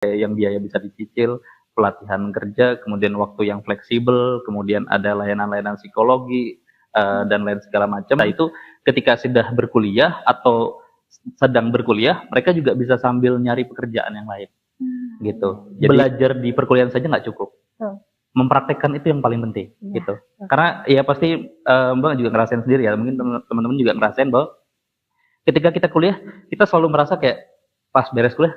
yang biaya bisa dicicil, pelatihan kerja, kemudian waktu yang fleksibel, kemudian ada layanan-layanan psikologi, dan lain segala macam. Nah itu ketika sudah berkuliah atau sedang berkuliah, mereka juga bisa sambil nyari pekerjaan yang lain, gitu. Jadi belajar di perkuliahan saja nggak cukup. Mempraktekkan itu yang paling penting, gitu. Karena ya pasti Mbak juga ngerasain sendiri ya, mungkin teman-teman juga ngerasain bahwa ketika kita kuliah, kita selalu merasa kayak pas beres kuliah,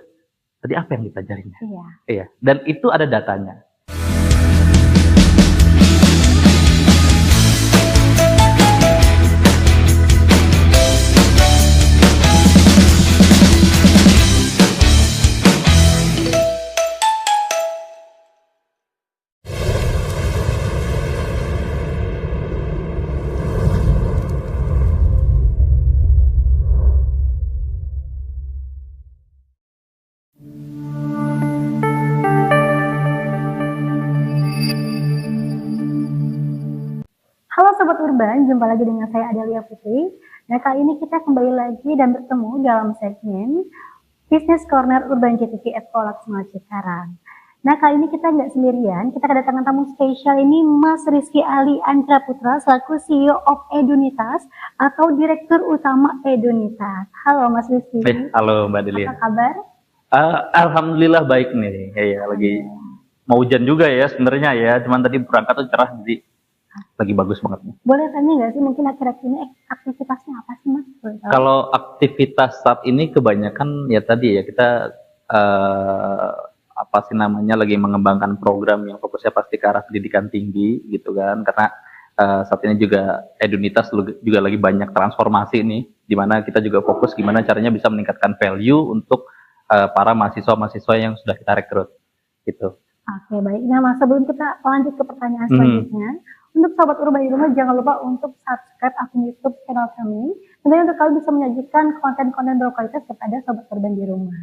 tadi apa yang dipelajarinya? Iya. Dan itu ada datanya. Halo Sobat Urban, jumpa lagi dengan saya Adelia Putri. Nah kali ini kita kembali lagi dan bertemu dalam segmen Business Corner Urban JTV at Kolak Semua Cikarang. Nah kali ini kita nggak sendirian, kita kedatangan tamu spesial ini Mas Rizky Ali Andra Putra selaku CEO of Edunitas atau Direktur Utama Edunitas. Halo Mas Rizky. Halo Mbak Adelia. Apa kabar? Alhamdulillah baik nih. Ya lagi mau hujan juga ya sebenarnya ya, cuman tadi berangkat tuh cerah jadi lagi bagus banget. Boleh tanya nggak sih mungkin akhir-akhir ini aktivitasnya apa sih Mas? Kalau aktivitas saat ini kebanyakan ya tadi ya kita apa sih namanya lagi mengembangkan program yang fokusnya pasti ke arah pendidikan tinggi gitu kan, karena saat ini juga Edunitas juga lagi banyak transformasi nih, di mana kita juga fokus gimana caranya bisa meningkatkan value untuk para mahasiswa-mahasiswa yang sudah kita rekrut gitu. Oke baik, nah Mas sebelum kita lanjut ke pertanyaan selanjutnya, untuk Sobat Urban di rumah jangan lupa untuk subscribe akun YouTube channel kami, tentunya untuk kalian bisa menyajikan konten-konten berkualitas kepada Sobat Urban di rumah.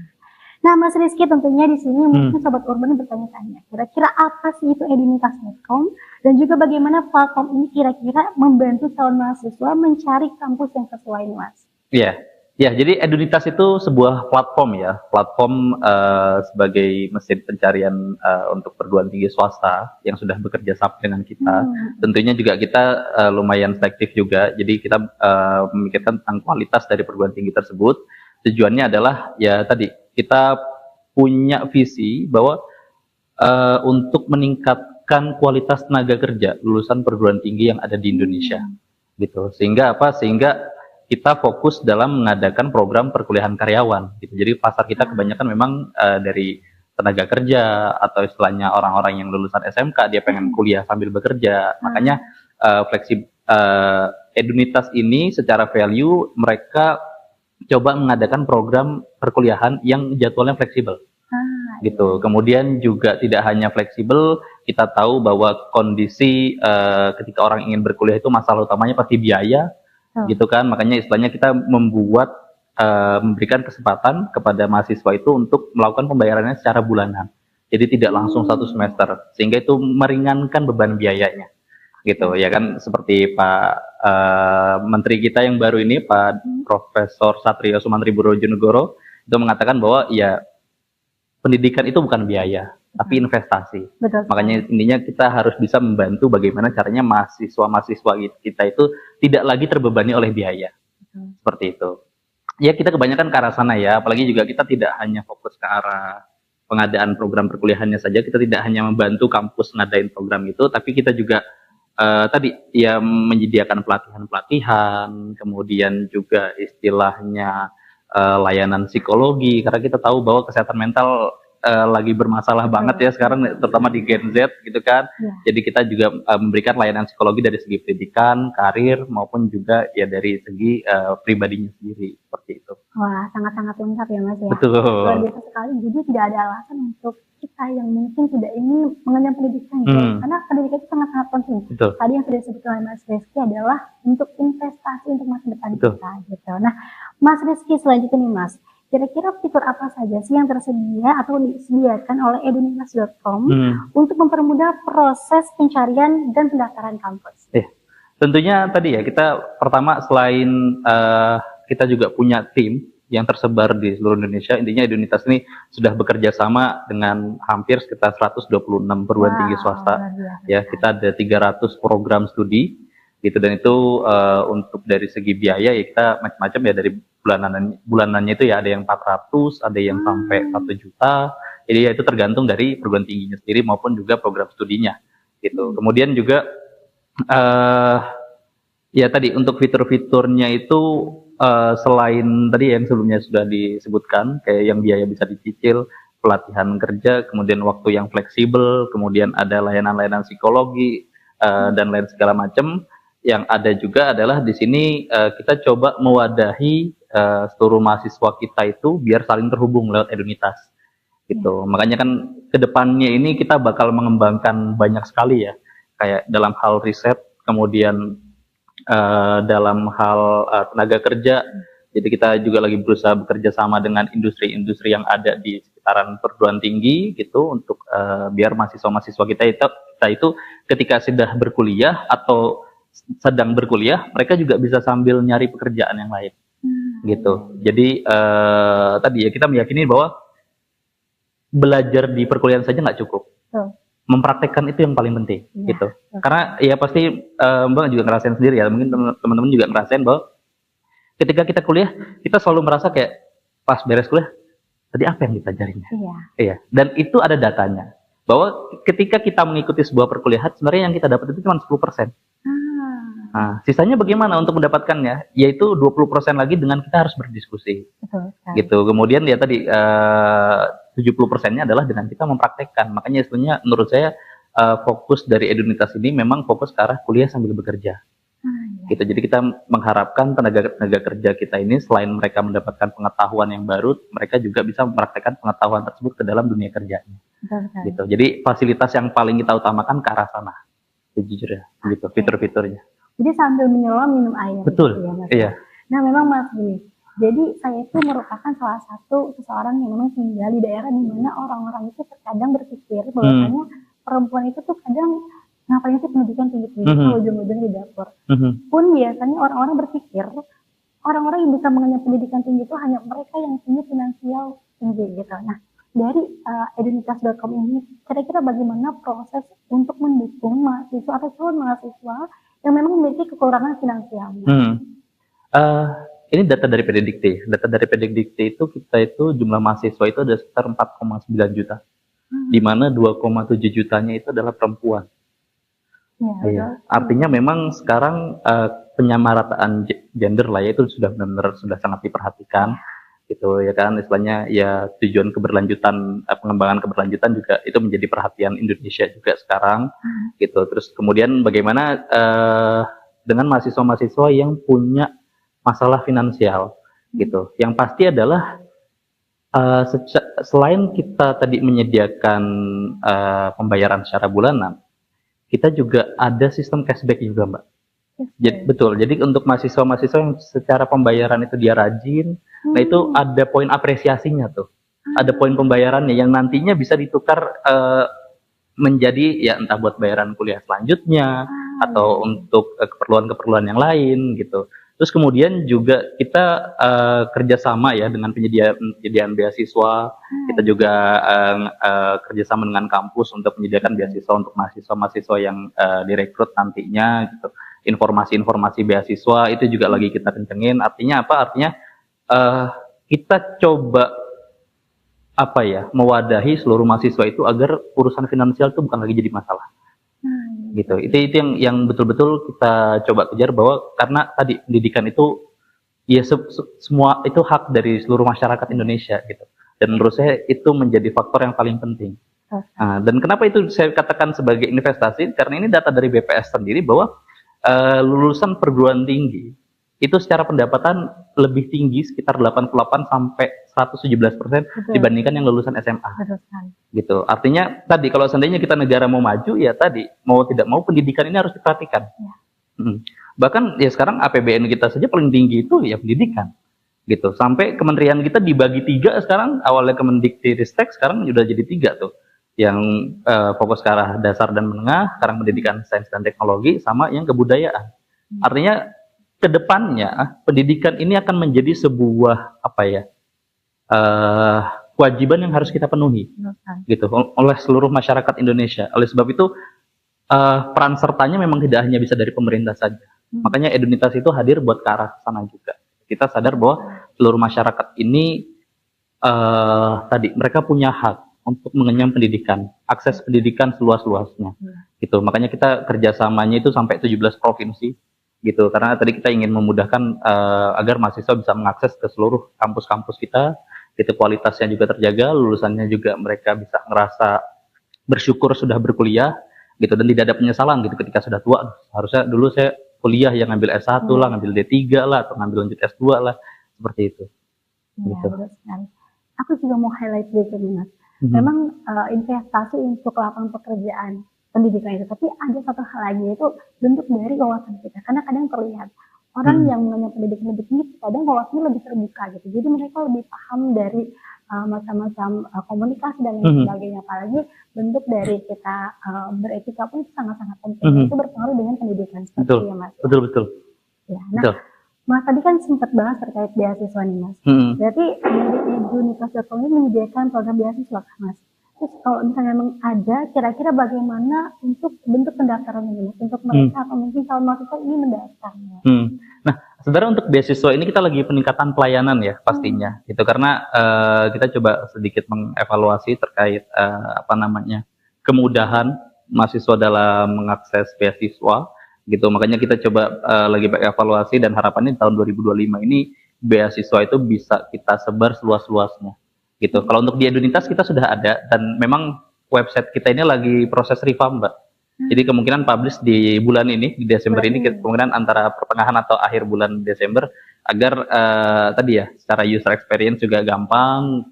Nah Mas Rizky tentunya di sini mungkin Sobat Urban bertanya-tanya, kira-kira apa sih itu edunitas.com dan juga bagaimana platform ini kira-kira membantu calon mahasiswa mencari kampus yang sesuai Mas? Ya, jadi Edunitas itu sebuah platform ya, platform sebagai mesin pencarian untuk perguruan tinggi swasta yang sudah bekerja sama dengan kita. Tentunya juga kita lumayan selektif juga, jadi kita memikirkan tentang kualitas dari perguruan tinggi tersebut. Tujuannya adalah ya tadi kita punya visi bahwa untuk meningkatkan kualitas tenaga kerja lulusan perguruan tinggi yang ada di Indonesia, gitu. Sehingga apa? Sehingga kita fokus dalam mengadakan program perkuliahan karyawan gitu. Jadi pasar kita kebanyakan memang dari tenaga kerja atau istilahnya orang-orang yang lulusan SMK dia pengen kuliah sambil bekerja. Makanya Edunitas ini secara value mereka coba mengadakan program perkuliahan yang jadwalnya fleksibel. Gitu. Kemudian juga tidak hanya fleksibel, kita tahu bahwa kondisi ketika orang ingin berkuliah itu masalah utamanya pasti biaya. Gitu kan, makanya istilahnya kita memberikan kesempatan kepada mahasiswa itu untuk melakukan pembayarannya secara bulanan, jadi tidak langsung satu semester, sehingga itu meringankan beban biayanya gitu ya kan. Seperti Pak Menteri kita yang baru ini, Pak Profesor Satrio Sumantri Bojonegoro, itu mengatakan bahwa ya pendidikan itu bukan biaya tapi investasi. Betul. Makanya intinya kita harus bisa membantu bagaimana caranya mahasiswa-mahasiswa kita itu tidak lagi terbebani oleh biaya. Seperti itu. Ya kita kebanyakan ke arah sana ya, apalagi juga kita tidak hanya fokus ke arah pengadaan program perkuliahannya saja, kita tidak hanya membantu kampus ngadain program itu, tapi kita juga tadi ya menyediakan pelatihan-pelatihan, kemudian juga istilahnya layanan psikologi, karena kita tahu bahwa kesehatan mental lagi bermasalah banget ya sekarang, terutama di Gen Z gitu kan. Jadi kita juga memberikan layanan psikologi dari segi pendidikan, karir maupun juga ya dari segi pribadinya sendiri, seperti itu. Wah, sangat-sangat lengkap ya Mas ya. Betul. Luar biasa sekali. Jadi tidak ada alasan untuk kita yang mungkin tidak ini mengenyam pendidikan gitu. Karena pendidikan itu sangat-sangat penting. Betul. Tadi yang sudah disebutkan oleh Mas Rizky adalah untuk investasi untuk masa depan kita gitu. Nah, Mas Rizky selanjutnya nih Mas, kira-kira fitur apa saja sih yang tersedia atau disediakan oleh edunitas.com untuk mempermudah proses pencarian dan pendaftaran kampus? Tentunya tadi ya, kita pertama selain kita juga punya tim yang tersebar di seluruh Indonesia. Intinya Edunitas ini sudah bekerja sama dengan hampir sekitar 126 perguruan tinggi swasta. Ya, kita ada 300 program studi gitu, dan itu untuk dari segi biaya ya kita macam-macam ya, dari bulanannya itu ya ada yang 400, ada yang sampai 1 juta. Jadi ya itu tergantung dari perguruan tingginya sendiri maupun juga program studinya gitu. Kemudian juga ya tadi untuk fitur-fiturnya itu selain tadi yang sebelumnya sudah disebutkan kayak yang biaya bisa dicicil, pelatihan kerja, kemudian waktu yang fleksibel, kemudian ada layanan-layanan psikologi dan lain segala macam. Yang ada juga adalah di sini kita coba mewadahi seluruh mahasiswa kita itu biar saling terhubung lewat Edunitas gitu. Makanya kan kedepannya ini kita bakal mengembangkan banyak sekali ya, kayak dalam hal riset, kemudian dalam hal tenaga kerja. Jadi kita juga lagi berusaha bekerja sama dengan industri-industri yang ada di sekitaran perguruan tinggi gitu, untuk biar mahasiswa-mahasiswa kita itu ketika sudah berkuliah atau sedang berkuliah, mereka juga bisa sambil nyari pekerjaan yang lain gitu. Jadi tadi ya kita meyakini bahwa belajar di perkuliahan saja nggak cukup, mempraktekkan itu yang paling penting gitu. Karena ya pasti Mbak juga ngerasain sendiri ya, mungkin teman-teman juga ngerasain bahwa ketika kita kuliah, kita selalu merasa kayak pas beres kuliah, tadi apa yang dipelajarinya? Iya. Dan itu ada datanya, bahwa ketika kita mengikuti sebuah perkuliahan, sebenarnya yang kita dapat itu cuma 10%. Nah, sisanya bagaimana untuk mendapatkannya? Yaitu 20% lagi dengan kita harus berdiskusi. Gitu. Kemudian ya tadi 70%-nya adalah dengan kita mempraktekkan. Makanya sebenarnya menurut saya fokus dari Edunitas ini memang fokus ke arah kuliah sambil bekerja. Gitu. Jadi kita mengharapkan tenaga kerja kita ini selain mereka mendapatkan pengetahuan yang baru, mereka juga bisa mempraktekkan pengetahuan tersebut ke dalam dunia kerjanya. Gitu. Jadi fasilitas yang paling kita utamakan ke arah sana. Jujur ya, gitu fitur-fiturnya. Jadi sambil menyelam minum air. Betul. Gitu ya, Mas. Iya. Nah memang Mas gini, jadi saya itu merupakan salah satu seseorang yang memang tinggal di daerah di mana orang-orang itu terkadang berpikir bahwasanya perempuan itu tuh kadang ngapain sih pendidikan tinggi-tinggi, ujung-ujung di dapur. Pun biasanya orang-orang berpikir orang-orang yang bisa mengenyam pendidikan tinggi itu hanya mereka yang punya finansial tinggi gitu. Nah dari edunitas.com ini kira-kira bagaimana proses untuk mendukung mahasiswa atau calon mahasiswa yang memang memiliki kekurangan finansial? Ini data dari Pedidikti. Data dari Pedidikti itu kita itu jumlah mahasiswa itu ada sekitar 4,9 juta. Di mana 2,7 jutanya itu adalah perempuan. Iya. Artinya memang sekarang penyamarataan gender lah ya, itu sudah benar-benar sudah sangat diperhatikan. Gitu ya kan, istilahnya ya tujuan keberlanjutan, pengembangan keberlanjutan juga itu menjadi perhatian Indonesia juga sekarang. Gitu. Terus kemudian bagaimana dengan mahasiswa-mahasiswa yang punya masalah finansial gitu. Yang pasti adalah selain kita tadi menyediakan pembayaran secara bulanan, kita juga ada sistem cashback juga, Mbak. Jadi, betul. Jadi untuk mahasiswa-mahasiswa yang secara pembayaran itu dia rajin, nah itu ada poin apresiasinya tuh. Ada poin pembayarannya yang nantinya bisa ditukar menjadi ya entah buat bayaran kuliah selanjutnya atau untuk keperluan-keperluan yang lain gitu. Terus kemudian juga kita kerjasama ya dengan penyediaan beasiswa. Kita juga kerjasama dengan kampus untuk menyediakan beasiswa untuk mahasiswa-mahasiswa yang direkrut nantinya gitu. Informasi-informasi beasiswa itu juga lagi kita kencengin. Artinya apa? Artinya kita coba mewadahi seluruh mahasiswa itu agar urusan finansial itu bukan lagi jadi masalah. Gitu. Itu yang betul-betul kita coba kejar, bahwa karena tadi pendidikan itu ya semua itu hak dari seluruh masyarakat Indonesia gitu. Dan menurut saya itu menjadi faktor yang paling penting. Nah, dan kenapa itu saya katakan sebagai investasi? Karena ini data dari BPS sendiri bahwa lulusan perguruan tinggi itu secara pendapatan lebih tinggi sekitar 88 sampai 117% dibandingkan yang lulusan SMA. Gitu. Artinya tadi kalau seandainya kita negara mau maju, ya tadi mau tidak mau pendidikan ini harus diperhatikan. Bahkan ya sekarang APBN kita saja paling tinggi itu ya pendidikan. Gitu. Sampai kementerian kita dibagi 3 sekarang, awalnya Kemendikbudristek, sekarang sudah jadi 3 tuh. Yang fokus ke arah dasar dan menengah, sekarang pendidikan sains dan teknologi, sama yang kebudayaan. Artinya kedepannya pendidikan ini akan menjadi sebuah apa ya, eh, kewajiban yang harus kita penuhi gitu oleh seluruh masyarakat Indonesia. Oleh sebab itu peran sertanya memang tidak hanya bisa dari pemerintah saja. Makanya Edunitas itu hadir buat ke arah sana juga. Kita sadar bahwa seluruh masyarakat ini tadi mereka punya hak untuk mengenyam pendidikan, akses pendidikan seluas-luasnya. Gitu. Makanya kita kerjasamanya itu sampai 17 provinsi gitu. Karena tadi kita ingin memudahkan agar mahasiswa bisa mengakses ke seluruh kampus-kampus kita, itu kualitasnya juga terjaga, lulusannya juga mereka bisa ngerasa bersyukur sudah berkuliah gitu, dan tidak ada penyesalan gitu ketika sudah tua. Harusnya dulu saya kuliah yang ngambil S1 lah, ngambil D3 lah, atau ngambil lanjut S2 lah, seperti itu. Ya, gitu. Betul sekali. Aku juga mau highlight dikit nih Mas. Memang investasi untuk lapangan pekerjaan pendidikan itu, tapi ada satu hal lagi, itu bentuk dari wawasan kita. Karena kadang terlihat orang yang mengenyam pendidikan lebih tinggi, kadang wawasannya lebih terbuka gitu. Jadi mereka lebih paham dari macam-macam komunikasi dan lain sebagainya. Apalagi bentuk dari kita beretika pun itu sangat-sangat penting. Itu berpengaruh dengan pendidikan seperti ya Mas. Betul. Ya, nah, betul. Mas tadi kan sempat bahas terkait beasiswa nih Mas. Berarti dari Edunitas.com ini menyediakan program beasiswa kan Mas. Terus kalau misalnya memang ada, kira-kira bagaimana untuk bentuk pendaftaran ini Mas? Untuk mereka atau mungkin calon mahasiswa ini mendaftar. Nah, sebenarnya untuk beasiswa ini kita lagi peningkatan pelayanan ya pastinya, gitu, karena kita coba sedikit mengevaluasi terkait kemudahan mahasiswa dalam mengakses beasiswa, gitu. Makanya kita coba lagi evaluasi, dan harapannya di tahun 2025 ini beasiswa itu bisa kita sebar seluas-luasnya, gitu. Kalau untuk di Edunitas kita sudah ada, dan memang website kita ini lagi proses revamp, Mbak. Jadi kemungkinan publish di bulan ini, di Desember ini, kemungkinan antara pertengahan atau akhir bulan Desember, agar tadi ya, secara user experience juga gampang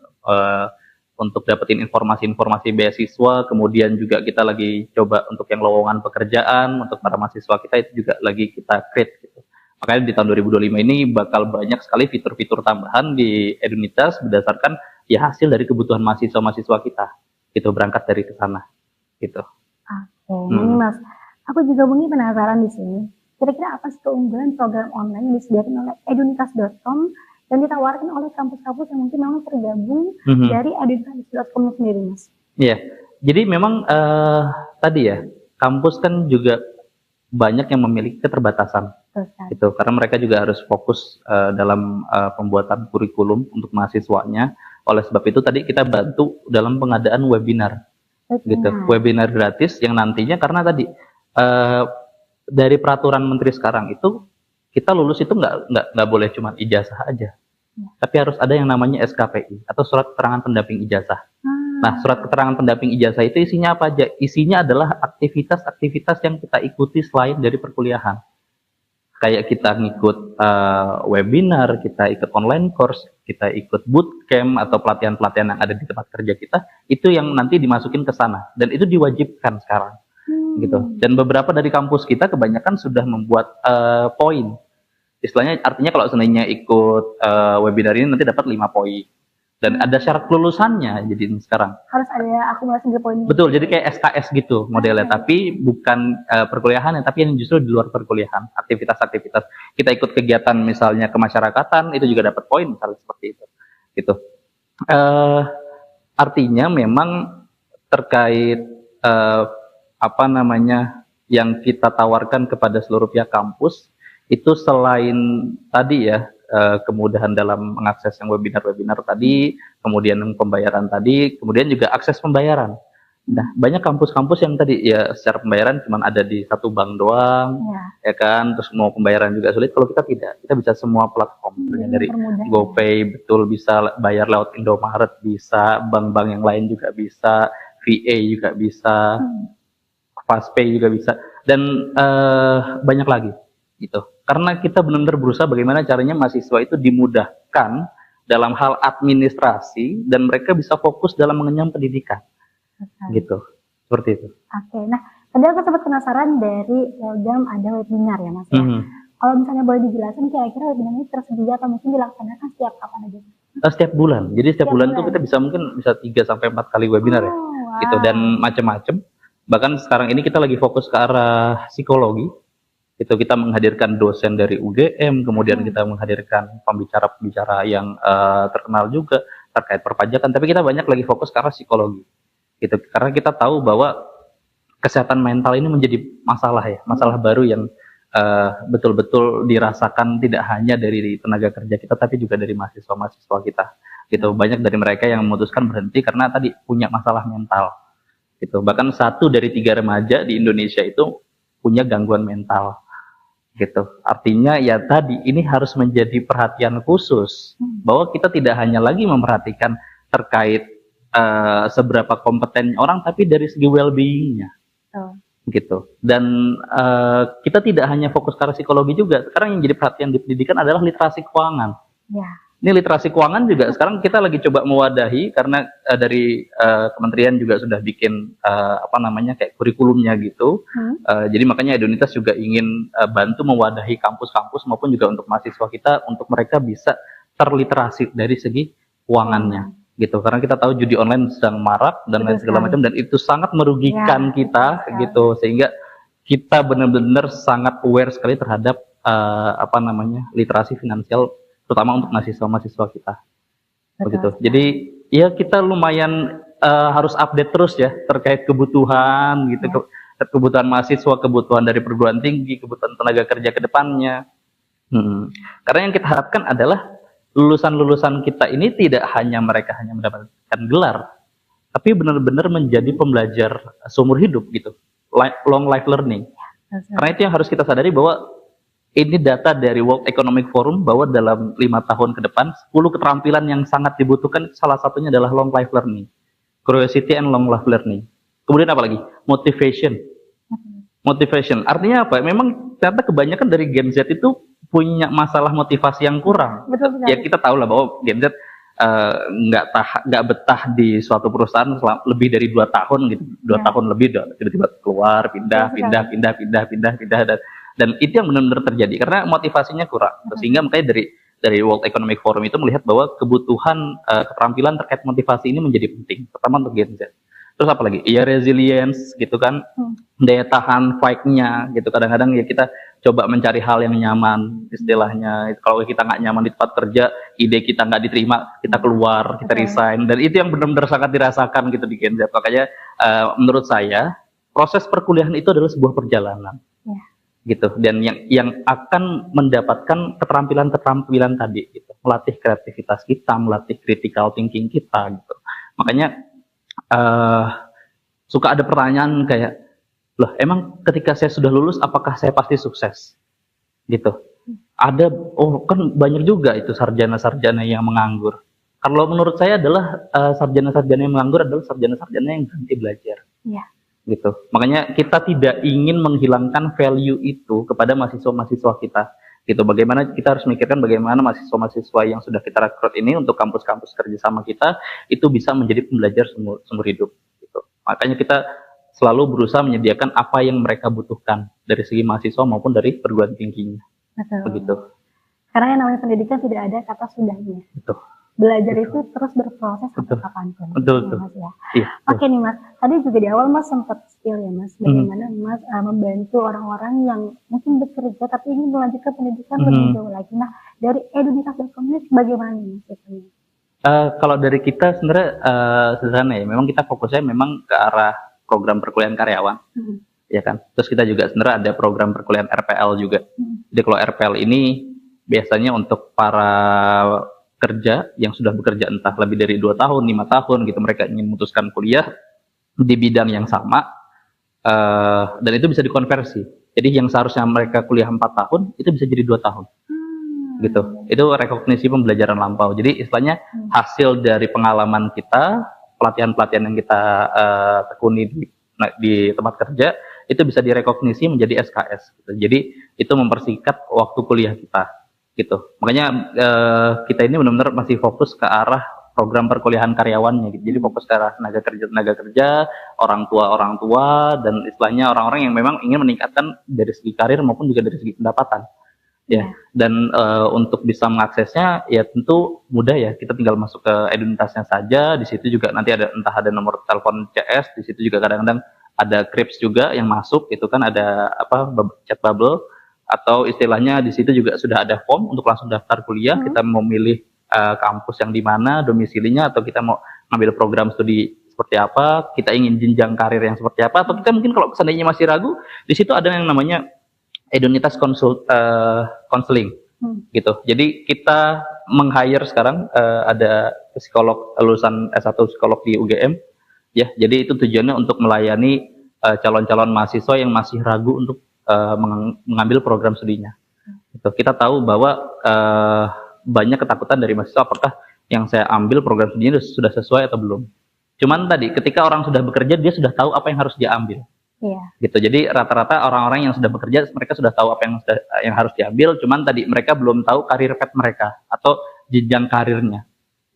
untuk dapetin informasi-informasi beasiswa. Kemudian juga kita lagi coba untuk yang lowongan pekerjaan untuk para mahasiswa kita, itu juga lagi kita create gitu. Makanya di tahun 2025 ini bakal banyak sekali fitur-fitur tambahan di Edunitas berdasarkan ya hasil dari kebutuhan mahasiswa-mahasiswa kita. Gitu, berangkat dari ke sana gitu. Ini Mas, aku juga mungkin penasaran di sini. Kira-kira apa sih keunggulan program online yang disediakan oleh Edunitas.com dan ditawarkan oleh kampus-kampus yang mungkin memang tergabung dari Edunitas.com sendiri, Mas? Iya, jadi memang tadi ya, kampus kan juga banyak yang memiliki keterbatasan, gitu. Karena mereka juga harus fokus dalam pembuatan kurikulum untuk mahasiswanya. Oleh sebab itu tadi kita bantu dalam pengadaan webinar. Gitu, webinar gratis yang nantinya, karena tadi dari peraturan menteri sekarang itu kita lulus itu nggak boleh cuma ijazah aja, tapi harus ada yang namanya SKPI atau surat keterangan pendamping ijazah. Nah, surat keterangan pendamping ijazah itu isinya apa aja? Isinya adalah aktivitas-aktivitas yang kita ikuti selain dari perkuliahan. Kayak kita ngikut webinar, kita ikut online course, kita ikut bootcamp atau pelatihan-pelatihan yang ada di tempat kerja kita, itu yang nanti dimasukin ke sana, dan itu diwajibkan sekarang, gitu. Dan beberapa dari kampus kita kebanyakan sudah membuat poin, istilahnya, artinya kalau seandainya ikut webinar ini nanti dapat 5 poin. Dan ada syarat kelulusannya, jadi sekarang harus ada akumulasi poin. Betul, jadi kayak SKS gitu modelnya, tapi bukan perkuliahan, tapi yang justru di luar perkuliahan, aktivitas-aktivitas. Kita ikut kegiatan misalnya kemasyarakatan, itu juga dapat poin misalnya seperti itu. Gitu. Artinya memang terkait yang kita tawarkan kepada seluruh pihak kampus itu, selain tadi ya, kemudahan dalam mengakses yang webinar-webinar tadi, kemudian yang pembayaran tadi, kemudian juga akses pembayaran. Nah, banyak kampus-kampus yang tadi ya secara pembayaran cuma ada di satu bank doang, ya kan, terus mau pembayaran juga sulit. Kalau kita tidak, kita bisa semua platform, dari GoPay, betul, bisa bayar lewat Indomaret, bisa bank-bank yang lain juga bisa, VA juga bisa, FastPay juga bisa, dan banyak lagi gitu. Karena kita benar-benar berusaha bagaimana caranya mahasiswa itu dimudahkan dalam hal administrasi, dan mereka bisa fokus dalam mengenyam pendidikan. Gitu, seperti itu. Oke, nah tadi aku sempat penasaran dari program ada webinar ya Mas. Kalau misalnya boleh dijelasin, kira-kira webinar ini tersedia atau mungkin dilaksanakan setiap kapan aja? Setiap bulan. Jadi setiap bulan itu kita bisa 3-4 kali webinar ya. Gitu, dan macam-macam. Bahkan sekarang ini kita lagi fokus ke arah psikologi. Itu kita menghadirkan dosen dari UGM, kemudian kita menghadirkan pembicara-pembicara yang terkenal juga terkait perpajakan, tapi kita banyak lagi fokus ke arah psikologi. Gitu. Karena kita tahu bahwa kesehatan mental ini menjadi masalah ya, masalah baru yang betul-betul dirasakan tidak hanya dari tenaga kerja kita, tapi juga dari mahasiswa-mahasiswa kita. Gitu. Banyak dari mereka yang memutuskan berhenti karena tadi punya masalah mental. Gitu. Bahkan 1 dari 3 remaja di Indonesia itu punya gangguan mental. Gitu. Artinya ya tadi ini harus menjadi perhatian khusus bahwa kita tidak hanya lagi memperhatikan terkait seberapa kompeten orang, tapi dari segi well-being-nya. Gitu. Dan kita tidak hanya fokus ke arah psikologi juga. Sekarang yang jadi perhatian di pendidikan adalah literasi keuangan. Ya. Ini literasi keuangan juga sekarang kita lagi coba mewadahi karena dari kementerian juga sudah bikin kayak kurikulumnya gitu. Jadi makanya Edunitas juga ingin bantu mewadahi kampus-kampus maupun juga untuk mahasiswa kita untuk mereka bisa terliterasi dari segi keuangannya. Gitu, karena kita tahu judi online sedang marak dan lain segala macam, dan itu sangat merugikan kita, gitu, sehingga kita benar-benar sangat aware sekali terhadap literasi finansial, terutama untuk mahasiswa-mahasiswa kita. Begitu. Jadi ya kita lumayan harus update terus ya terkait kebutuhan, gitu, kebutuhan mahasiswa, kebutuhan dari perguruan tinggi, kebutuhan tenaga kerja ke depannya. Karena yang kita harapkan adalah lulusan-lulusan kita ini tidak hanya mendapatkan gelar, tapi benar-benar menjadi pembelajar seumur hidup gitu, long life learning. Karena itu yang harus kita sadari bahwa ini data dari World Economic Forum bahwa dalam 5 tahun ke depan 10 keterampilan yang sangat dibutuhkan salah satunya adalah long life learning, curiosity and long life learning. Kemudian apa lagi? Motivation. Artinya apa? Memang ternyata kebanyakan dari Gen Z itu punya masalah motivasi yang kurang. Betul. Ya kita tahu lah bahwa Gen Z nggak betah di suatu perusahaan lebih dari 2 tahun gitu, 2 tahun lebih tiba-tiba keluar, pindah, dan itu yang benar-benar terjadi karena motivasinya kurang. Sehingga makanya dari World Economic Forum itu melihat bahwa kebutuhan keterampilan terkait motivasi ini menjadi penting, terutama untuk Gen Z. Terus apa lagi? Ya resilience gitu kan, daya tahan fight-nya gitu. Kadang-kadang ya kita coba mencari hal yang nyaman, istilahnya. Kalau kita nggak nyaman di tempat kerja, ide kita nggak diterima, kita keluar, kita resign. Dan itu yang benar-benar sangat dirasakan gitu di Gen Z. Makanya menurut saya proses perkuliahan itu adalah sebuah perjalanan, gitu. Dan yang akan mendapatkan keterampilan tadi, gitu. Melatih kreativitas kita, melatih critical thinking kita, gitu. Makanya suka ada pertanyaan kayak, loh emang ketika saya sudah lulus apakah saya pasti sukses? Gitu. Ada, kan banyak juga itu sarjana-sarjana yang menganggur. Kalau menurut saya adalah sarjana-sarjana yang menganggur adalah sarjana-sarjana yang berhenti belajar. Gitu. Makanya kita tidak ingin menghilangkan value itu kepada mahasiswa-mahasiswa kita. Gitu. Bagaimana kita harus memikirkan bagaimana mahasiswa-mahasiswa yang sudah kita rekrut ini untuk kampus-kampus kerjasama kita itu bisa menjadi pembelajar seumur hidup. Gitu. Makanya kita selalu berusaha menyediakan apa yang mereka butuhkan dari segi mahasiswa maupun dari perguruan tingginya. Begitu. Karena yang namanya pendidikan tidak ada kata sudahnya. Betul. Belajar itu terus berproses sampai kapanpun. Betul. Mas, ya. Iya. Oke nih Mas, tadi juga di awal Mas sempat spill ya Mas, bagaimana Mas membantu orang-orang yang mungkin bekerja tapi ingin melanjutkan pendidikan lebih jauh lagi. Nah, dari Edunitas.com ini bagaimana nih Mas? Kalau dari kita sebenarnya sederhana ya, memang kita fokusnya memang ke arah program perkuliahan karyawan, ya kan. Terus kita juga sebenarnya ada program perkuliahan RPL juga. Jadi kalau RPL ini biasanya untuk para kerja yang sudah bekerja entah lebih dari 2 tahun, 5 tahun gitu, mereka ingin memutuskan kuliah di bidang yang sama, dan itu bisa dikonversi. Jadi yang seharusnya mereka kuliah 4 tahun, itu bisa jadi 2 tahun. Gitu. Itu rekognisi pembelajaran lampau. Jadi istilahnya hasil dari pengalaman kita, pelatihan-pelatihan yang kita tekuni di tempat kerja, itu bisa direkognisi menjadi SKS. Gitu. Jadi itu mempersingkat waktu kuliah kita. Gitu. Makanya kita ini benar-benar masih fokus ke arah program perkuliahan karyawannya. Gitu. Jadi fokus ke arah tenaga kerja, orang tua, dan istilahnya orang-orang yang memang ingin meningkatkan dari segi karir maupun juga dari segi pendapatan. Ya. Dan untuk bisa mengaksesnya ya tentu mudah ya. Kita tinggal masuk ke Edunitasnya saja. Di situ juga nanti entah ada nomor telepon CS. Di situ juga kadang-kadang ada Crips juga yang masuk. Itu kan ada chat bubble. atau istilahnya di situ juga sudah ada form untuk langsung daftar kuliah. Kita mau milih kampus yang di mana, domisilinya, atau kita mau ngambil program studi seperti apa, kita ingin jenjang karir yang seperti apa, atau kita mungkin kalau seandainya masih ragu, di situ ada yang namanya Edunitas Counseling gitu. Jadi kita meng-hire sekarang ada psikolog lulusan S1 psikolog di UGM ya. Jadi itu tujuannya untuk melayani calon-calon mahasiswa yang masih ragu untuk mengambil program studinya. Gitu. Kita tahu bahwa banyak ketakutan dari mahasiswa, apakah yang saya ambil program studinya sudah sesuai atau belum. Cuman tadi ketika orang sudah bekerja, dia sudah tahu apa yang harus dia ambil. Iya. Gitu. Jadi rata-rata orang-orang yang sudah bekerja, mereka sudah tahu apa yang harus diambil. Cuman tadi mereka belum tahu karir path mereka atau jenjang karirnya.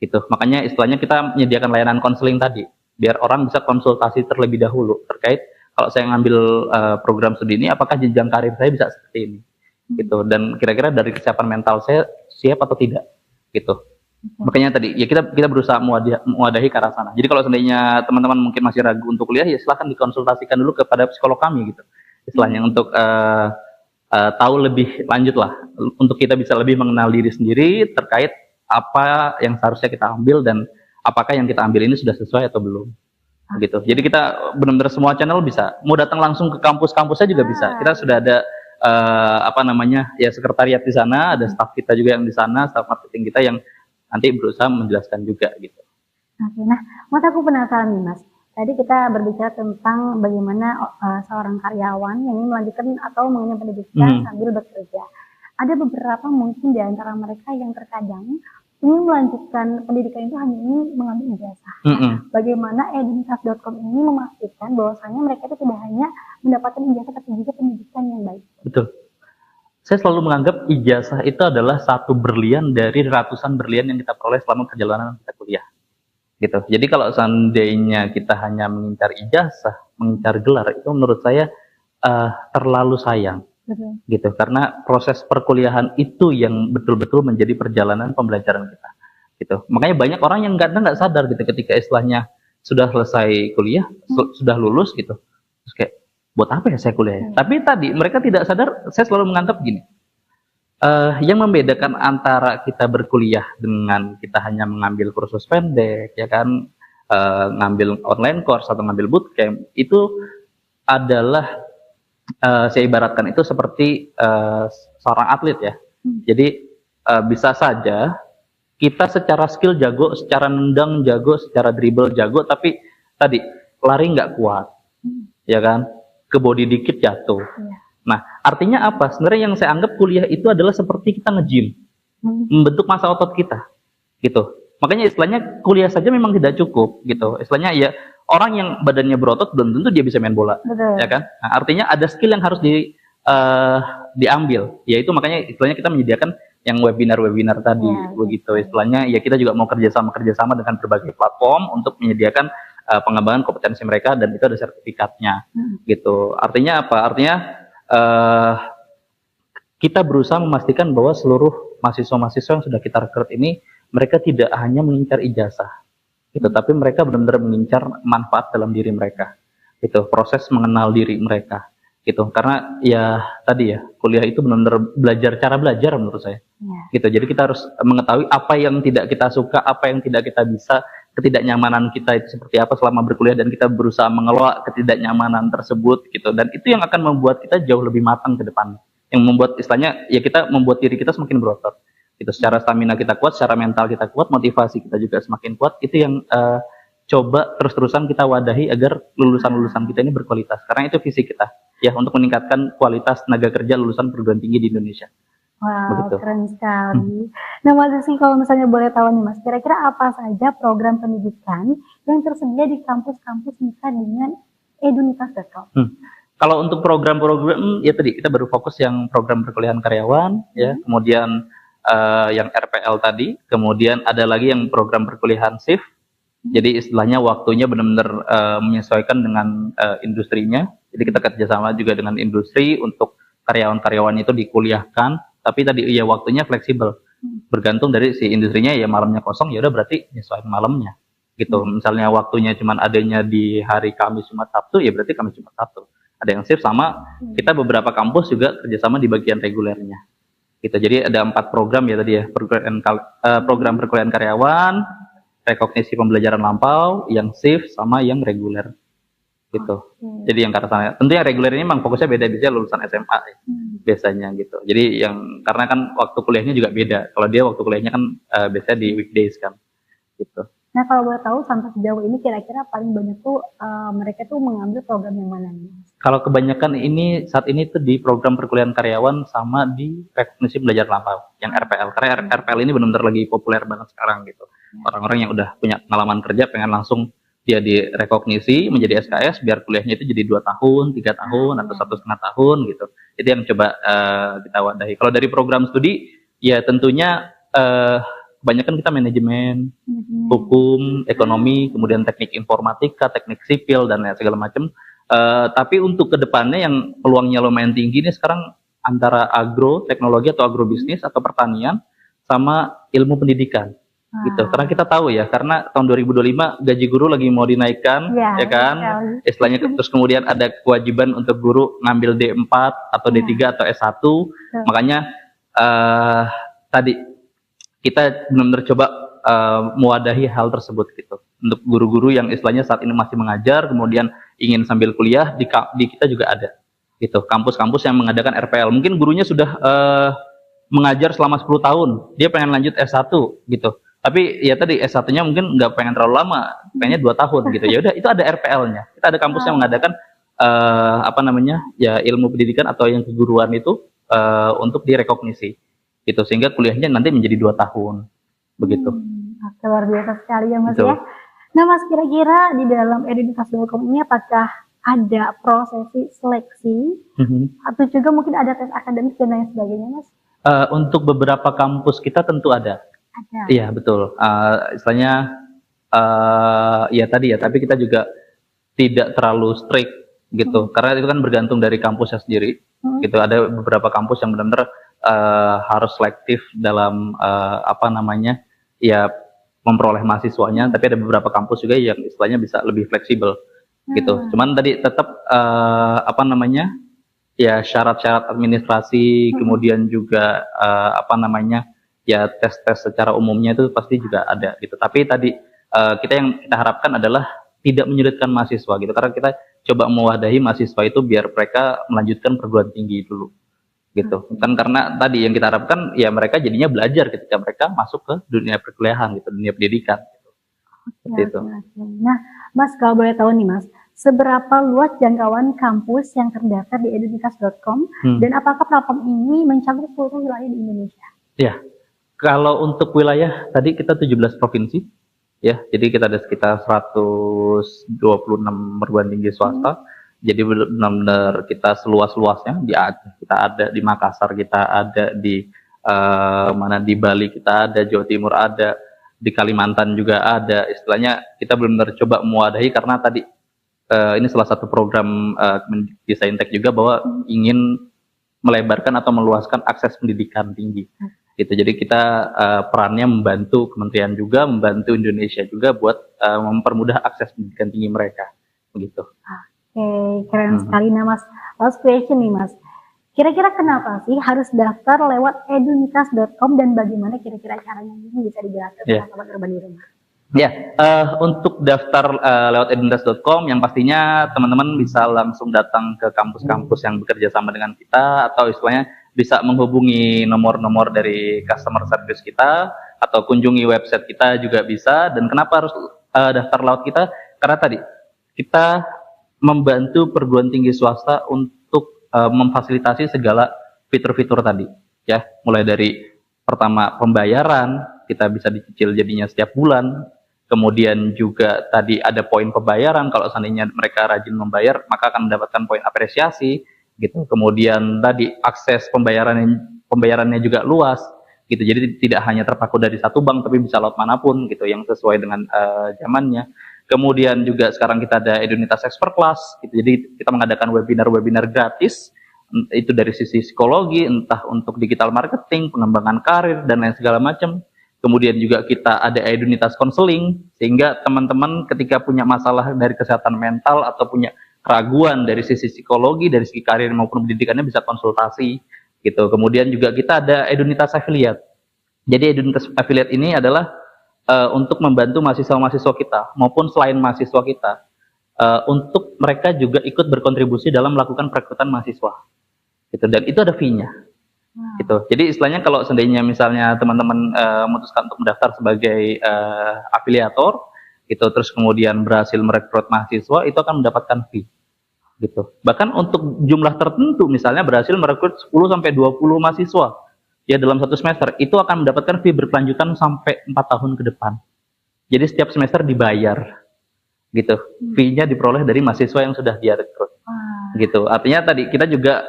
Gitu. Makanya istilahnya kita menyediakan layanan konseling tadi, biar orang bisa konsultasi terlebih dahulu terkait kalau saya ngambil program studi ini, apakah jenjang karir saya bisa seperti ini. Gitu. Dan kira-kira dari kesiapan mental saya siap atau tidak. Gitu. Makanya tadi ya kita berusaha mewadahi ke arah sana. Jadi kalau seandainya teman-teman mungkin masih ragu untuk kuliah, ya silahkan dikonsultasikan dulu kepada psikolog kami gitu. Istilahnya untuk tahu lebih lanjut lah, untuk kita bisa lebih mengenal diri sendiri terkait apa yang seharusnya kita ambil dan apakah yang kita ambil ini sudah sesuai atau belum. Gitu. Jadi kita benar-benar semua channel bisa. Mau datang langsung ke kampus-kampusnya juga bisa. Kita sudah ada sekretariat di sana, ada staf kita juga yang di sana, staf marketing kita yang nanti berusaha menjelaskan juga gitu. Oke, nah Mas aku penasaran nih Mas. Tadi kita berbicara tentang bagaimana seorang karyawan yang ingin melanjutkan atau mengenyam pendidikan sambil bekerja. Ada beberapa mungkin di antara mereka yang terkadang ingin melanjutkan pendidikan itu hanya ingin mengambil ijazah. Bagaimana edunitas.com ini memastikan bahwasanya mereka itu tidak hanya mendapatkan ijazah tapi juga pendidikan yang baik. Betul. Saya selalu menganggap ijazah itu adalah satu berlian dari ratusan berlian yang kita peroleh selama perjalanan kita kuliah. Gitu. Jadi kalau seandainya kita hanya mengincar ijazah, mengincar gelar, itu menurut saya terlalu sayang. Gitu. Karena proses perkuliahan itu yang betul-betul menjadi perjalanan pembelajaran kita. Gitu. Makanya banyak orang yang kadang nggak sadar gitu ketika istilahnya sudah selesai kuliah, sudah lulus gitu. Terus kayak, buat apa ya saya kuliah? Tapi tadi mereka tidak sadar, saya selalu menganggap gini, yang membedakan antara kita berkuliah dengan kita hanya mengambil kursus pendek, ya kan, ngambil online course atau ngambil bootcamp, itu adalah saya ibaratkan itu seperti seorang atlet ya. Jadi bisa saja kita secara skill jago, secara nendang jago, secara dribble jago, tapi tadi lari nggak kuat, ya kan? Ke body dikit jatuh. Nah, artinya apa? Sebenarnya yang saya anggap kuliah itu adalah seperti kita nge-gym, membentuk massa otot kita, gitu. Makanya istilahnya kuliah saja memang tidak cukup, gitu. Istilahnya ya orang yang badannya berotot belum tentu dia bisa main bola, ya kan? Nah, artinya ada skill yang harus diambil, yaitu makanya istilahnya kita menyediakan yang webinar tadi, begitu. Istilahnya ya kita juga mau kerjasama dengan berbagai platform untuk menyediakan pengembangan kompetensi mereka, dan itu ada sertifikatnya, gitu. Artinya apa? Artinya kita berusaha memastikan bahwa seluruh mahasiswa-mahasiswa yang sudah kita rekrut ini mereka tidak hanya mengincar ijazah, gitu, tapi mereka benar-benar mengincar manfaat dalam diri mereka, gitu. Proses mengenal diri mereka, gitu. Karena ya tadi ya kuliah itu benar-benar cara belajar menurut saya, gitu. Jadi kita harus mengetahui apa yang tidak kita suka, apa yang tidak kita bisa, ketidaknyamanan kita itu seperti apa selama berkuliah, dan kita berusaha mengelola ketidaknyamanan tersebut, gitu. Dan itu yang akan membuat kita jauh lebih matang ke depan, yang membuat istilahnya ya kita membuat diri kita semakin berotot, gitu. Secara stamina kita kuat, secara mental kita kuat, motivasi kita juga semakin kuat. Itu yang coba terus-terusan kita wadahi agar lulusan-lulusan kita ini berkualitas, karena itu visi kita ya, untuk meningkatkan kualitas tenaga kerja lulusan perguruan tinggi di Indonesia. Wow, begitu. Keren sekali. Nah, Mas Rizky, kalau misalnya boleh tahu nih Mas, kira-kira apa saja program pendidikan yang tersedia di kampus-kampus mitra dengan edunitas.com? Kalau untuk program-program, ya tadi kita baru fokus yang program perkuliahan karyawan, ya, kemudian yang RPL tadi, kemudian ada lagi yang program perkuliahan shift. Jadi istilahnya waktunya benar-benar menyesuaikan dengan industrinya. Jadi kita kerjasama juga dengan industri untuk karyawan-karyawan itu dikuliahkan. Tapi tadi ya waktunya fleksibel, bergantung dari si industrinya, ya malamnya kosong, ya udah berarti nyesuaiin malamnya, gitu. Misalnya waktunya cuman adanya di hari Kamis Jumat Sabtu, ya berarti Kamis Jumat Sabtu. ada yang shift sama kita beberapa kampus juga kerjasama di bagian regulernya. Gitu. Jadi ada 4 program ya tadi ya, program perkuliahan karyawan, rekognisi pembelajaran lampau, yang shift sama yang reguler. Gitu. Jadi yang kata tentu yang reguler ini memang fokusnya beda, biasanya lulusan SMA ya, biasanya gitu. Jadi yang karena kan waktu kuliahnya juga beda. Kalau dia waktu kuliahnya kan biasanya di weekdays kan. Gitu. Nah kalau boleh tahu sampai sejauh ini kira-kira paling banyak tuh mereka tuh mengambil program yang mana nih? Kalau kebanyakan ini saat ini tuh di program perkuliahan karyawan sama di rekognisi belajar lampau yang RPL. Karena RPL ini benar-benar lagi populer banget sekarang gitu. Orang-orang yang udah punya pengalaman kerja pengen langsung dia direkognisi menjadi SKS biar kuliahnya itu jadi 2 tahun, 3 tahun atau 1,5 tahun gitu. Itu yang coba kita wadahi. Kalau dari program studi ya tentunya kebanyakan kita manajemen, hukum, ekonomi, kemudian teknik informatika, teknik sipil dan segala macam. Tapi untuk kedepannya yang peluangnya lumayan tinggi ini sekarang antara agro, teknologi atau agrobisnis atau pertanian sama ilmu pendidikan. Gitu. Karena kita tahu ya, karena tahun 2025 gaji guru lagi mau dinaikkan, ya kan? Istilahnya terus kemudian ada kewajiban untuk guru ngambil D4 atau D3 atau S1. Makanya tadi kita benar-benar coba mewadahi hal tersebut gitu. Untuk guru-guru yang istilahnya saat ini masih mengajar, kemudian ingin sambil kuliah di kita juga ada. Gitu. Kampus-kampus yang mengadakan RPL. Mungkin gurunya sudah mengajar selama 10 tahun, dia pengen lanjut S1 gitu. Tapi ya tadi S1-nya mungkin nggak pengen terlalu lama, pengennya 2 tahun gitu. Ya udah itu ada RPL-nya. Kita ada kampus yang mengadakan ya ilmu pendidikan atau yang keguruan itu untuk direkognisi. Gitu sehingga kuliahnya nanti menjadi 2 tahun. Begitu. Luar biasa sekali ya Mas ya. Nah Mas, kira-kira di dalam edunitas.com ini apakah ada prosesi seleksi atau juga mungkin ada tes akademik dan lain sebagainya Mas? Untuk beberapa kampus kita tentu ada. Iya betul. Istilahnya ya tadi ya, tapi kita juga tidak terlalu strict gitu, karena itu kan bergantung dari kampusnya sendiri. Gitu. Ada beberapa kampus yang benar-benar harus selektif dalam ya memperoleh mahasiswanya, tapi ada beberapa kampus juga yang istilahnya bisa lebih fleksibel gitu. Cuman tadi tetap ya syarat-syarat administrasi, kemudian juga ya tes-tes secara umumnya itu pasti juga ada gitu. Tapi tadi kita harapkan adalah tidak menyulitkan mahasiswa gitu, karena kita coba mewadahi mahasiswa itu biar mereka melanjutkan perguruan tinggi dulu gitu. Kan karena tadi yang kita harapkan ya mereka jadinya belajar ketika mereka masuk ke dunia perkuliahan gitu, dunia pendidikan gitu. Itu. Nah, Mas kalau boleh tahu nih Mas, seberapa luas jangkauan kampus yang terdaftar di edunitas.com dan apakah platform ini mencakup seluruh wilayah di Indonesia? Ya. Kalau untuk wilayah tadi kita 17 provinsi, ya, jadi kita ada sekitar 126 perguruan tinggi swasta. Jadi benar-benar kita seluas-luasnya di Aceh kita ada, di Makassar kita ada, di di Bali kita ada, Jawa Timur ada, di Kalimantan juga ada. Istilahnya kita benar-benar coba mewadahi karena tadi ini salah satu program Desaintek juga bahwa ingin melebarkan atau meluaskan akses pendidikan tinggi. Gitu. Jadi kita perannya membantu kementerian juga, membantu Indonesia juga buat mempermudah akses pendidikan tinggi mereka. Begitu. Oke, keren sekali. Nah Mas, last question nih Mas. Kira-kira kenapa sih harus daftar lewat edunitas.com dan bagaimana kira-kira caranya ini bisa dijelaskan sama sobat urban di rumah? Ya, untuk daftar lewat edunitas.com yang pastinya teman-teman bisa langsung datang ke kampus-kampus yang bekerja sama dengan kita, atau istilahnya bisa menghubungi nomor-nomor dari customer service kita atau kunjungi website kita juga bisa. Dan kenapa harus daftar lewat kita? Karena tadi kita membantu perguruan tinggi swasta untuk memfasilitasi segala fitur-fitur tadi, ya, mulai dari pertama pembayaran kita bisa dicicil jadinya setiap bulan, kemudian juga tadi ada poin pembayaran, kalau seandainya mereka rajin membayar maka akan mendapatkan poin apresiasi, gitu. Kemudian tadi akses pembayarannya juga luas, gitu. Jadi tidak hanya terpaku dari satu bank, tapi bisa lewat manapun, gitu, yang sesuai dengan zamannya. Kemudian juga sekarang kita ada Edunitas Expert Class, gitu. Jadi kita mengadakan webinar-webinar gratis, itu dari sisi psikologi, entah untuk digital marketing, pengembangan karir, dan lain segala macam. Kemudian juga kita ada Edunitas Counseling, sehingga teman-teman ketika punya masalah dari kesehatan mental atau punya keraguan dari sisi psikologi, dari segi karir maupun pendidikannya bisa konsultasi gitu. Kemudian juga kita ada Edunitas Affiliate. Jadi Edunitas Affiliate ini adalah untuk membantu mahasiswa-mahasiswa kita maupun selain mahasiswa kita untuk mereka juga ikut berkontribusi dalam melakukan perekrutan mahasiswa. Gitu. Dan itu ada fee-nya. Gitu. Jadi istilahnya kalau seandainya misalnya teman-teman memutuskan untuk mendaftar sebagai afiliator, gitu, terus kemudian berhasil merekrut mahasiswa, itu akan mendapatkan fee. Gitu. Bahkan untuk jumlah tertentu, misalnya berhasil merekrut 10 sampai 20 mahasiswa, ya dalam satu semester, itu akan mendapatkan fee berkelanjutan sampai 4 tahun ke depan. Jadi setiap semester dibayar. Gitu. Fee-nya diperoleh dari mahasiswa yang sudah dia rekrut. Gitu. Artinya tadi kita juga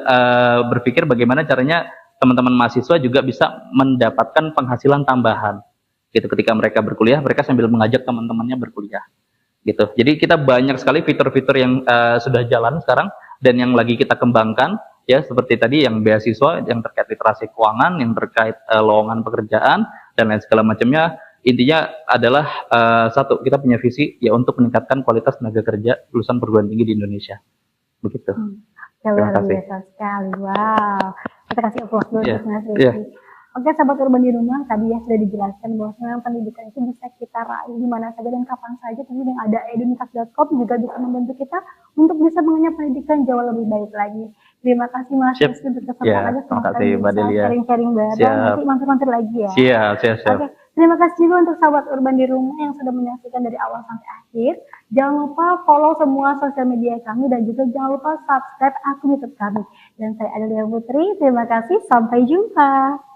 berpikir bagaimana caranya teman-teman mahasiswa juga bisa mendapatkan penghasilan tambahan. Gitu. Ketika mereka berkuliah, mereka sambil mengajak teman-temannya berkuliah. Gitu. Jadi kita banyak sekali fitur-fitur yang sudah jalan sekarang dan yang lagi kita kembangkan, ya seperti tadi yang beasiswa, yang terkait literasi keuangan, yang terkait lowongan pekerjaan dan lain segala macamnya. Intinya adalah satu, kita punya visi ya untuk meningkatkan kualitas tenaga kerja lulusan perguruan tinggi di Indonesia. Begitu. Luar biasa sekali. Wow. Kita kasih applause dulu untuk Mas Rizky. Oke, sahabat Urban di Rumah, tadi ya sudah dijelaskan bahwa pendidikan itu bisa kita raih di mana saja dan kapan saja. Tentu yang ada edunitas.com juga bisa membantu kita untuk bisa mengenyam pendidikan jauh lebih baik lagi. Terima kasih Mas Rizky untuk kesempatannya. Terima kasih Mbak Delia. Sharing-sharing bareng. Nanti mampir-mampir lagi ya. Siap. Oke, terima kasih juga untuk sahabat Urban di Rumah yang sudah menyaksikan dari awal sampai akhir. Jangan lupa follow semua sosial media kami dan juga jangan lupa subscribe akun YouTube kami. Dan saya Adelia Putri. Terima kasih. Sampai jumpa.